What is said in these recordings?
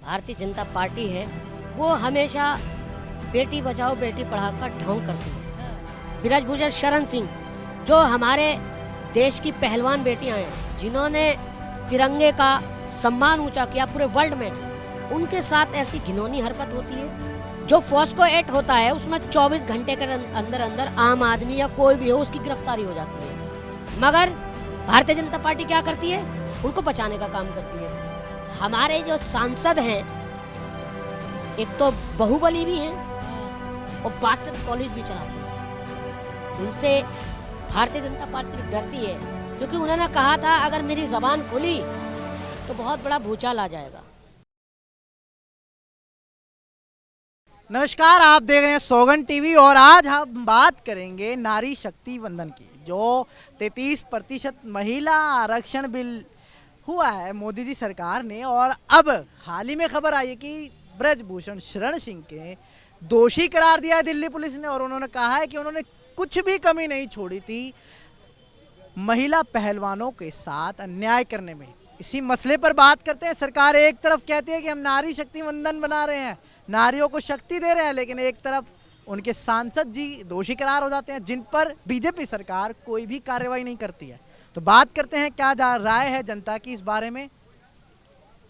Bharatiya Janata party है वो हमेशा बेटी बचाओ बेटी पढ़ाओ का ढोंग करती है। ब्रजभूषण शरण सिंह जो हमारे देश की पहलवान बेटियां हैं, जिन्होंने तिरंगे का सम्मान ऊंचा किया पूरे वर्ल्ड में, उनके साथ ऐसी घिनौनी हरकत होती है। जो फॉस्को एक्ट होता है उसमें 24 घंटे के अंदर अंदर आम आदमी या कोई भी हो उसकी गिरफ्तारी हो जाती है, मगर भारतीय जनता पार्टी क्या करती है, उनको बचाने का काम करती है। हमारे जो सांसद हैं एक तो बाहुबली भी हैं और बासठ कॉलेज भी चलाते हैं। उनसे भारतीय जनता पार्टी डरती है क्योंकि उन्होंने कहा था अगर मेरी जबान खुली तो बहुत बड़ा भूचाल आ जाएगा। नमस्कार, आप देख रहे हैं सोगन टीवी और आज हम बात करेंगे नारी शक्ति वंदन की। जो 33% महिला आरक्षण बिल हुआ है मोदी जी सरकार ने, और अब हाल ही में खबर आई है कि ब्रजभूषण शरण सिंह के दोषी करार दिया है दिल्ली पुलिस ने, और उन्होंने कहा है कि उन्होंने कुछ भी कमी नहीं छोड़ी थी महिला पहलवानों के साथ अन्याय करने में। इसी मसले पर बात करते हैं। सरकार एक तरफ कहती है कि हम नारी शक्ति वंदन बना रहे हैं, नारियों को शक्ति दे रहे हैं, लेकिन एक तरफ उनके सांसद जी दोषी करार हो जाते हैं जिन पर बीजेपी सरकार कोई भी कार्रवाई नहीं करती है। तो बात करते हैं क्या राय है जनता की इस बारे में।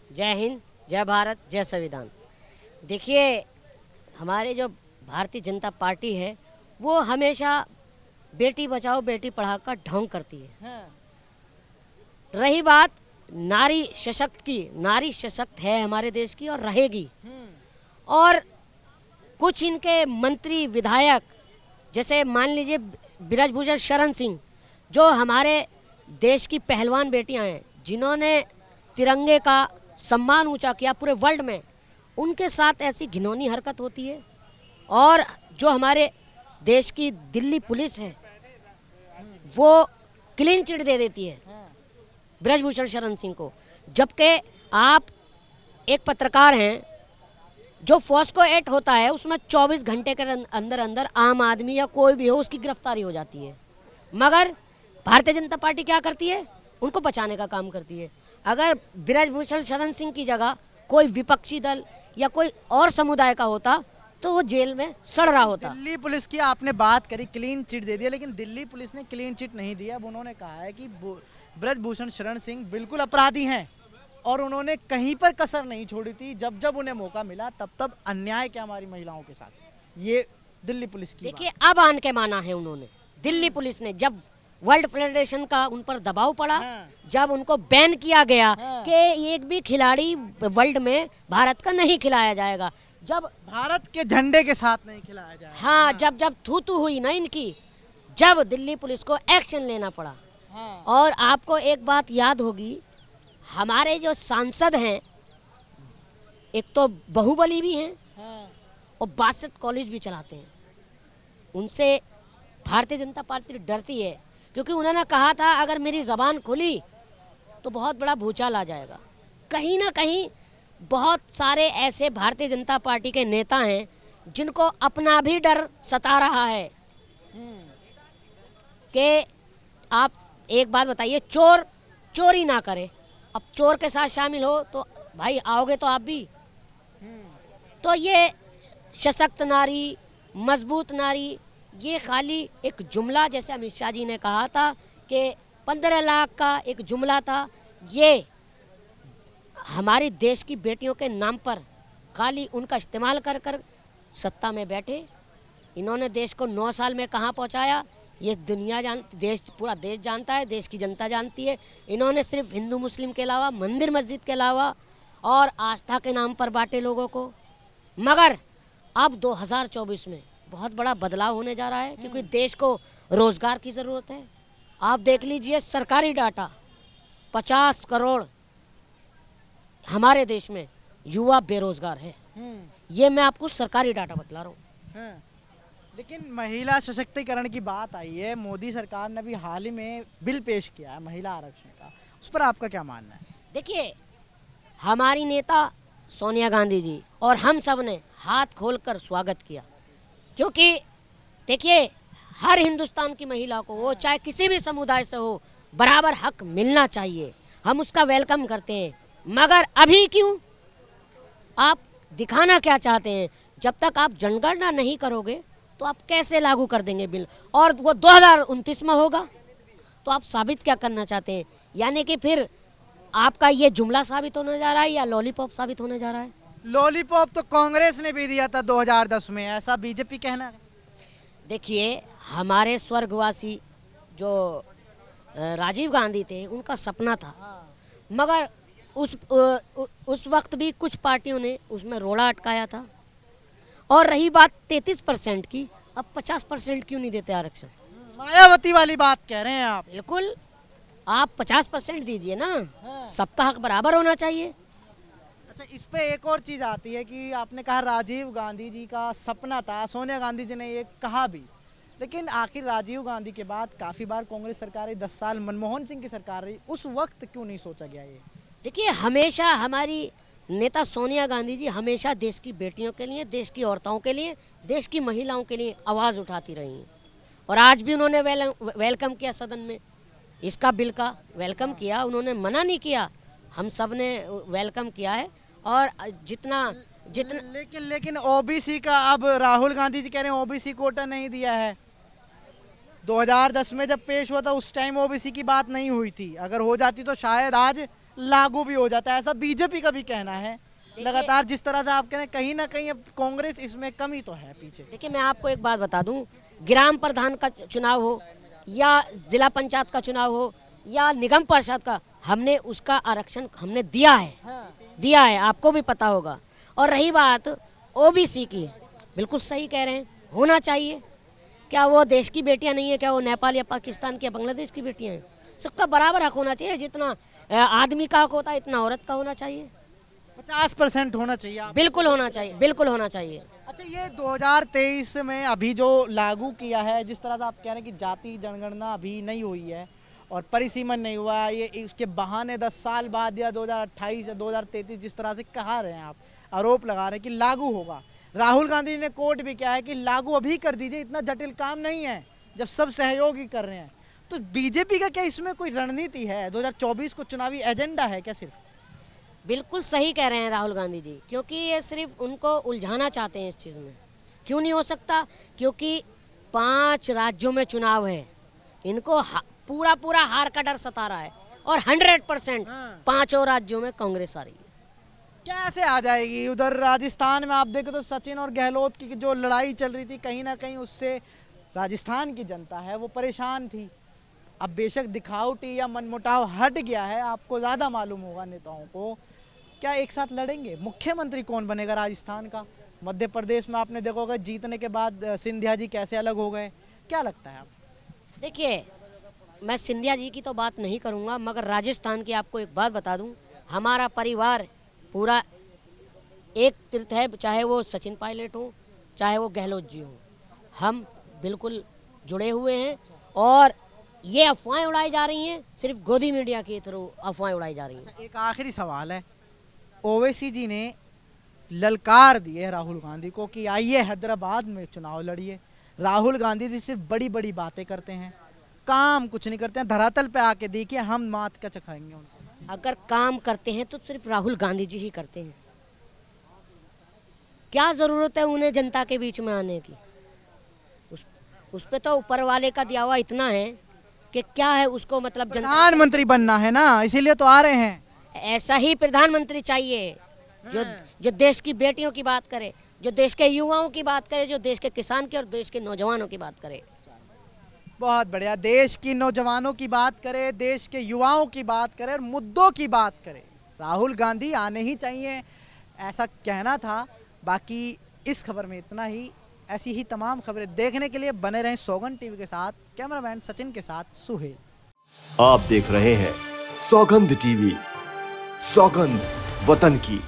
जय हिंद, जय भारत, जय संविधान। देखिए, हमारे जो भारतीय जनता पार्टी है वो हमेशा बेटी बचाओ बेटी पढ़ाओ का ढोंग करती है। रही बात नारी सशक्त की, नारी सशक्त है हमारे देश की और रहेगी। और कुछ इनके मंत्री विधायक जैसे मान लीजिए ब्रजभूषण शरण सिंह जो हमारे देश की पहलवान बेटियां हैं, जिन्होंने तिरंगे का सम्मान ऊंचा किया पूरे वर्ल्ड में, उनके साथ ऐसी घिनौनी हरकत होती है। और जो हमारे देश की दिल्ली पुलिस है वो क्लीन चिट दे देती है ब्रजभूषण शरण सिंह को, जबकि आप एक पत्रकार हैं। जो फॉस्को एक्ट होता है उसमें 24 घंटे के अंदर अंदर आम आदमी या कोई भी हो उसकी गिरफ्तारी हो जाती है, मगर भारतीय जनता पार्टी क्या करती है, उनको बचाने का काम करती है। अगर ब्रजभूषण शरण सिंह की जगह कोई विपक्षी दल या कोई और समुदाय का होता तो वो जेल में सड़ रहा होता। दिल्ली पुलिस की आपने बात करी, क्लीन चिट दे दिया, लेकिन दिल्ली पुलिस ने क्लीन चिट नहीं दिया। अब उन्होंने कहा है कि ब्रजभूषण शरण सिंह बिल्कुल अपराधी हैं और उन्होंने कहीं पर कसर नहीं छोड़ी थी। जब जब उन्हें मौका मिला तब तब अन्याय किया हमारी महिलाओं के साथ। ये दिल्ली पुलिस की देखिए, अब आन के माना है उन्होंने, दिल्ली पुलिस ने, जब वर्ल्ड फेडरेशन का उन पर दबाव पड़ा, जब उनको बैन किया गया कि एक भी खिलाड़ी वर्ल्ड में भारत का नहीं खिलाया जाएगा, जब भारत के झंडे के साथ नहीं खिलाया जाएगा, हाँ, जब थू थू हुई ना इनकी, जब दिल्ली पुलिस को एक्शन लेना पड़ा। और आपको एक बात याद होगी, हमारे जो सांसद हैं एक तो बाहुबली भी हैं और 62 कॉलेज भी चलाते हैं। उनसे भारतीय जनता पार्टी डरती है क्योंकि उन्होंने कहा था अगर मेरी जबान खुली तो बहुत बड़ा भूचाल आ जाएगा। कहीं ना कहीं बहुत सारे ऐसे भारतीय जनता पार्टी के नेता हैं जिनको अपना भी डर सता रहा है कि आप एक बात बताइए, चोर चोरी ना करे, अब चोर के साथ शामिल हो तो भाई आओगे तो आप भी। तो ये सशक्त नारी, मजबूत नारी, ये खाली एक जुमला, जैसे अमित शाह जी ने कहा था कि 15 लाख का एक जुमला था, ये हमारे देश की बेटियों के नाम पर खाली उनका इस्तेमाल कर कर सत्ता में बैठे। इन्होंने देश को 9 साल में कहाँ पहुँचाया ये दुनिया देश, पूरा देश जानता है, देश की जनता जानती है। इन्होंने सिर्फ हिंदू मुस्लिम के अलावा, मंदिर मस्जिद के अलावा और आस्था के नाम पर बांटे लोगों को। मगर अब 2024 में बहुत बड़ा बदलाव होने जा रहा है क्योंकि देश को रोजगार की ज़रूरत है। आप देख लीजिए सरकारी डाटा, 50 करोड़ हमारे देश में युवा बेरोजगार है। ये मैं आपको सरकारी डाटा बतला रहा हूँ। लेकिन महिला सशक्तिकरण की बात आई है, मोदी सरकार ने भी हाल ही में बिल पेश किया है महिला आरक्षण का, उस पर आपका क्या मानना है? देखिए, हमारी नेता सोनिया गांधी जी और हम सब ने हाथ खोलकर स्वागत किया, क्योंकि देखिए हर हिंदुस्तान की महिला को, वो चाहे किसी भी समुदाय से हो, बराबर हक मिलना चाहिए। हम उसका वेलकम करते हैं। मगर अभी क्यों आप दिखाना क्या चाहते हैं? जब तक आप जनगणना नहीं करोगे तो आप कैसे लागू कर देंगे बिल? और वो 2029 में होगा तो आप साबित क्या करना चाहते हैं? यानी कि फिर आपका ये जुमला साबित होने जा रहा है या लॉलीपॉप साबित होने जा रहा है? लॉलीपॉप तो कांग्रेस ने भी दिया था 2010 में, ऐसा बीजेपी कहना है। देखिए, हमारे स्वर्गवासी जो राजीव गांधी थे, उनका सपना था, मगर उस वक्त भी कुछ पार्टियों ने उसमें रोड़ा अटकाया था। और रही बात 33% की, अब 50% क्यों नहीं देते आरक्षण? मायावती वाली बात कह रहे हैं आप। बिल्कुल, आप 50% दीजिए ना, सबका हक बराबर होना चाहिए। अच्छा, इस पे एक और चीज आती है कि आपने कहा राजीव गांधी जी का सपना था, सोनिया गांधी जी ने ये कहा भी, लेकिन आखिर राजीव गांधी के बाद काफी बार कांग्रेस सरकार रही, 10 साल मनमोहन सिंह की सरकार रही, उस वक्त क्यों नहीं सोचा गया ये? देखिए, हमेशा हमारी नेता सोनिया गांधी जी हमेशा देश की बेटियों के लिए, देश की औरतों के लिए, देश की महिलाओं के लिए आवाज़ उठाती रही हैं। और आज भी उन्होंने वेलकम किया, सदन में इसका बिल का वेलकम किया, उन्होंने मना नहीं किया, हम सब ने वेलकम किया है। और जितना लेकिन ओबीसी का अब राहुल गांधी जी कह रहे हैं ओबीसी कोटा नहीं दिया है। 2010 में जब पेश हुआ था उस टाइम ओबीसी की बात नहीं हुई थी, अगर हो जाती तो शायद आज लागू भी हो जाता है, ऐसा बीजेपी का भी कहना है। लगातार जिस तरह से आप कह रहे हैं, कहीं ना कहीं अब कांग्रेस इसमें कमी तो है पीछे। देखिए, मैं आपको एक बात बता दूं, ग्राम प्रधान का चुनाव हो या जिला पंचायत का चुनाव हो या निगम परिषद का, हमने उसका आरक्षण हमने दिया है, दिया है, आपको भी पता होगा। और रही बात ओबीसी की, बिल्कुल सही कह रहे हैं, होना चाहिए। क्या वो देश की बेटियां नहीं है? क्या वो नेपाल या पाकिस्तान की या बांग्लादेश की बेटियां हैं? सबका बराबर हक होना चाहिए, जितना आदमी का हक होता है इतना औरत का होना चाहिए। 50% होना चाहिए आप। बिल्कुल होना चाहिए, बिल्कुल होना चाहिए। अच्छा, ये 2023 में अभी जो लागू किया है, जिस तरह से आप कह रहे हैं कि जाति जनगणना अभी नहीं हुई है और परिसीमन नहीं हुआ, ये उसके बहाने 10 साल बाद या 2028 या 2033 जिस तरह से कहा रहे हैं आप, आरोप लगा रहे हैं कि लागू होगा। राहुल गांधी ने कोर्ट भी किया है कि लागू अभी कर दीजिए, इतना जटिल काम नहीं है, जब सब सहयोग ही कर रहे हैं। तो बीजेपी का क्या इसमें कोई रणनीति है? 2024 को चुनावी एजेंडा है क्या सिर्फ? बिल्कुल सही कह रहे हैं राहुल गांधी जी, क्योंकि ये सिर्फ उनको उलझाना चाहते हैं इस चीज़ में। क्यों नहीं हो सकता? क्योंकि 5 राज्यों में चुनाव है, इनको पूरा हार का डर सता रहा है और 100% 5 राज्यों में कांग्रेस आ रही है। कैसे आ जाएगी? उधर राजस्थान में आप देखें तो सचिन और गहलोत की जो लड़ाई चल रही थी, कहीं ना कहीं उससे राजस्थान की जनता है वो परेशान थी। अब बेशक दिखावटी या मनमुटाव हट गया है, आपको ज़्यादा मालूम होगा नेताओं को। क्या एक साथ लड़ेंगे? मुख्यमंत्री कौन बनेगा राजस्थान का? मध्य प्रदेश में आपने देखा होगा जीतने के बाद सिंधिया जी कैसे अलग हो गए, क्या लगता है आपको? देखिए, मैं सिंधिया जी की तो बात नहीं करूंगा, मगर राजस्थान की आपको एक बात बता दूं, हमारा परिवार पूरा एक तीर्थ है, चाहे वो सचिन पायलट हो चाहे वो गहलोत जी हो, हम बिल्कुल जुड़े हुए हैं। और ये अफवाहें उड़ाई जा रही हैं, सिर्फ गोदी मीडिया के थ्रू अफवाहें उड़ाई जा रही हैं। एक आखिरी सवाल है, ओवैसी जी ने ललकार दी है राहुल गांधी को कि आइए हैदराबाद में चुनाव लड़िए। राहुल गांधी जी सिर्फ बड़ी बड़ी बातें करते हैं, काम कुछ नहीं करते हैं। धरातल पे आके देखिए, हम मात का चखाएंगे उनको। अगर काम करते हैं तो सिर्फ राहुल गांधी जी ही करते हैं। क्या ज़रूरत है उन्हें जनता के बीच में आने की? उस पे तो ऊपर वाले का दिया हुआ इतना है कि क्या है उसको, मतलब प्रधानमंत्री बनना है ना, इसीलिए तो आ रहे हैं। ऐसा ही प्रधानमंत्री चाहिए जो देश की बेटियों की बात करे, जो देश के युवाओं की बात करे, जो देश के किसान की और देश के नौजवानों की बात करे। बहुत बढ़िया, देश की नौजवानों की बात करे, देश के युवाओं की बात करे और मुद्दों की बात करे। राहुल गांधी आने ही चाहिए, ऐसा कहना था। बाकी इस खबर में इतना ही। ऐसी ही तमाम खबरें देखने के लिए बने रहें सौगंध टीवी के साथ। कैमरामैन सचिन के साथ सुहेल। आप देख रहे हैं सौगंध टीवी, सौगंध वतन की।